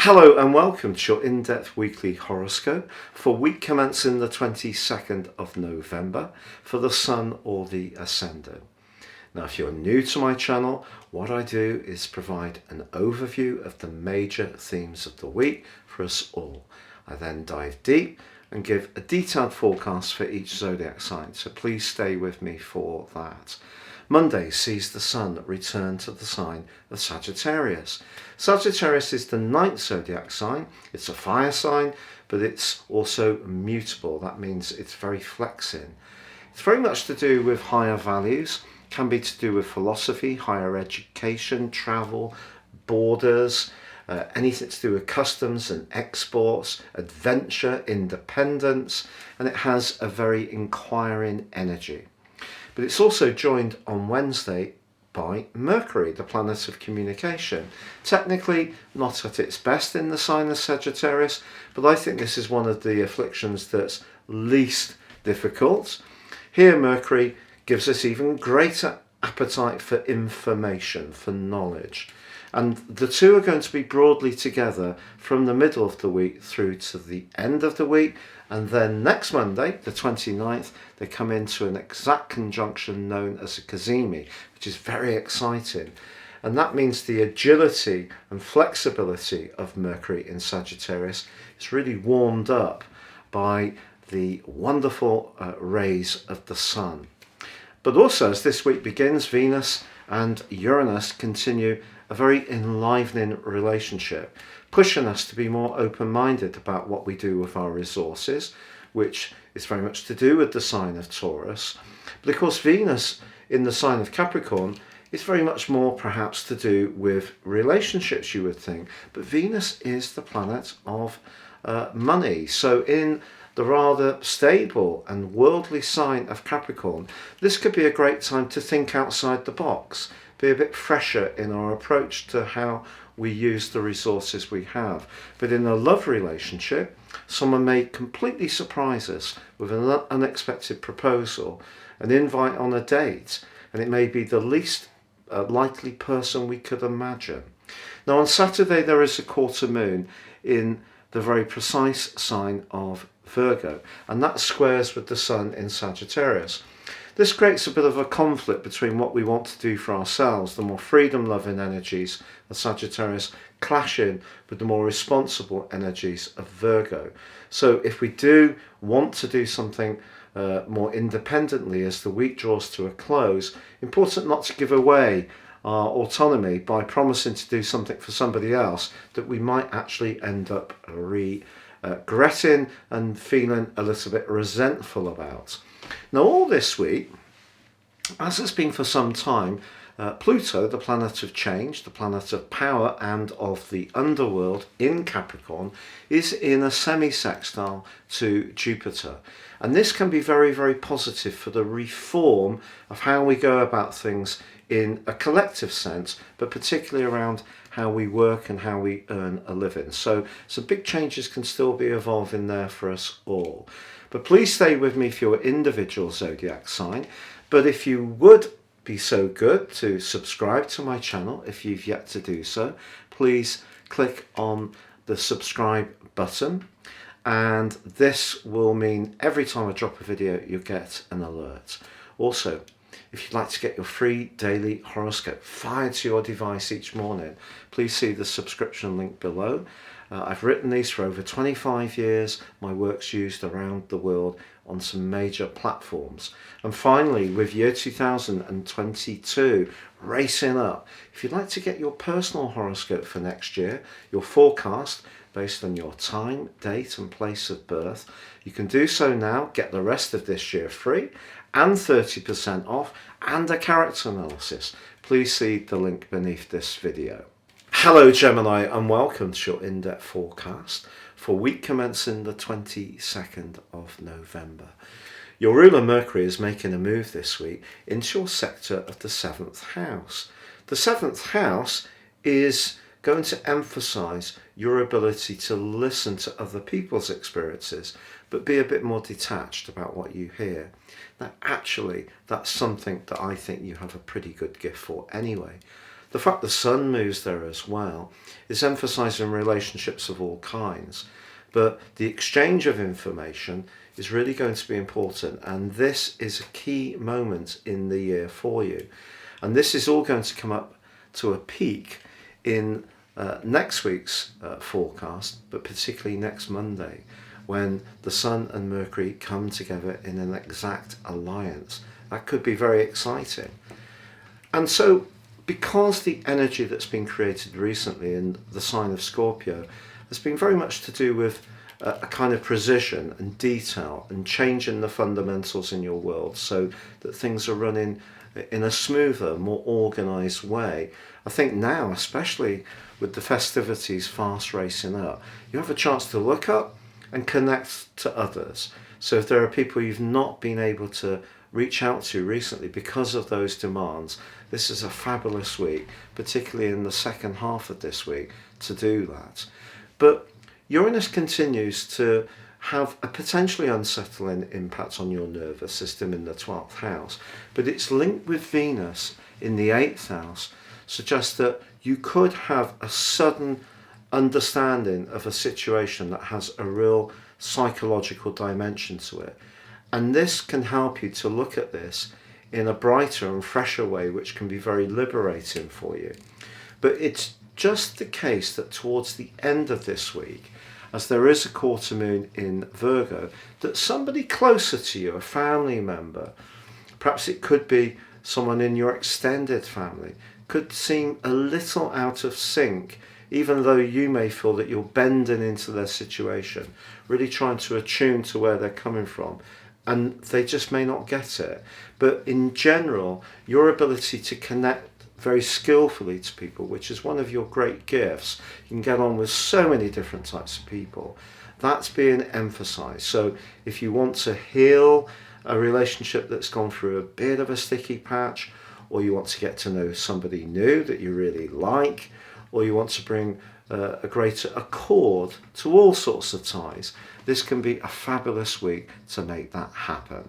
Hello and welcome to your in-depth weekly horoscope for week commencing the 22nd of November for the Sun or the Ascendant. Now, if you're new to my channel, what I do is provide an overview of the major themes of the week for us all. I then dive deep and give a detailed forecast for each zodiac sign, so please stay with me for that. Monday sees the Sun return to the sign of Sagittarius. Sagittarius is the ninth zodiac sign. It's a fire sign, but it's also mutable. That means it's very flexing. It's very much to do with higher values, can be to do with philosophy, higher education, travel, borders, anything to do with customs and exports, adventure, independence, and it has a very inquiring energy. But it's also joined on Wednesday by Mercury, the planet of communication. Technically not at its best in the sign of Sagittarius, but I think this is one of the afflictions that's least difficult. Here Mercury gives us even greater appetite for information, for knowledge. And the two are going to be broadly together from the middle of the week through to the end of the week. And then next Monday, the 29th, they come into an exact conjunction known as a cazimi, which is very exciting. And that means the agility and flexibility of Mercury in Sagittarius is really warmed up by the wonderful rays of the Sun. But also, as this week begins, Venus and Uranus continue a very enlivening relationship, pushing us to be more open-minded about what we do with our resources, which is very much to do with the sign of Taurus. But of course, Venus in the sign of Capricorn is very much more perhaps to do with relationships, you would think. But Venus is the planet of money. So in the rather stable and worldly sign of Capricorn, this could be a great time to think outside the box, be a bit fresher in our approach to how we use the resources we have. But in a love relationship, someone may completely surprise us with an unexpected proposal, an invite on a date, and it may be the least likely person we could imagine. Now on Saturday there is a quarter moon in the very precise sign of Virgo, and that squares with the Sun in Sagittarius. This creates a bit of a conflict between what we want to do for ourselves, the more freedom-loving energies of Sagittarius clashing with the more responsible energies of Virgo. So if we do want to do something more independently as the week draws to a close, important not to give away our autonomy by promising to do something for somebody else that we might actually end up regretting and feeling a little bit resentful about. Now all this week, as it's been for some time, Pluto, the planet of change, the planet of power and of the underworld in Capricorn, is in a semi-sextile to Jupiter. And this can be very, very positive for the reform of how we go about things in a collective sense, but particularly around how we work and how we earn a living. So some big changes can still be evolving there for us all. But please stay with me for your individual zodiac sign. But if you would be so good to subscribe to my channel, if you've yet to do so, please click on the subscribe button. And this will mean every time I drop a video, you'll get an alert. Also, if you'd like to get your free daily horoscope fired to your device each morning, please see the subscription link below. I've written these for over 25 years. My work's used around the world on some major platforms. And finally, with year 2022 racing up, if you'd like to get your personal horoscope for next year, your forecast based on your time, date and place of birth, you can do so now. Get the rest of this year free and 30% off and a character analysis. Please see the link beneath this video. Hello Gemini and welcome to your in-depth forecast for week commencing the 22nd of November. Your ruler Mercury is making a move this week into your sector of the 7th house. The 7th house is going to emphasize your ability to listen to other people's experiences, but be a bit more detached about what you hear. Now, actually, that's something that I think you have a pretty good gift for anyway. The fact the sun moves there as well is emphasizing relationships of all kinds. But the exchange of information is really going to be important, and this is a key moment in the year for you. And this is all going to come up to a peak in next week's forecast, but particularly next Monday, when the Sun and Mercury come together in an exact alliance. That could be very exciting. And so, because the energy that's been created recently in the sign of Scorpio has been very much to do with a kind of precision and detail and changing the fundamentals in your world so that things are running in a smoother, more organised way. I think now, especially with the festivities fast racing up, you have a chance to look up and connect to others. So if there are people you've not been able to reach out to recently because of those demands, this is a fabulous week, particularly in the second half of this week, to do that. But Uranus continues to have a potentially unsettling impact on your nervous system in the 12th house, but it's linked with Venus in the 8th house, suggests that you could have a sudden understanding of a situation that has a real psychological dimension to it. And this can help you to look at this in a brighter and fresher way, which can be very liberating for you. But it's just the case that towards the end of this week, as there is a quarter moon in Virgo, that somebody closer to you, a family member, perhaps it could be someone in your extended family, could seem a little out of sync, even though you may feel that you're bending into their situation, really trying to attune to where they're coming from, and they just may not get it. But in general, your ability to connect very skillfully to people, which is one of your great gifts, you can get on with so many different types of people, that's being emphasized. So if you want to heal a relationship that's gone through a bit of a sticky patch, or you want to get to know somebody new that you really like, or you want to bring a greater accord to all sorts of ties, this can be a fabulous week to make that happen.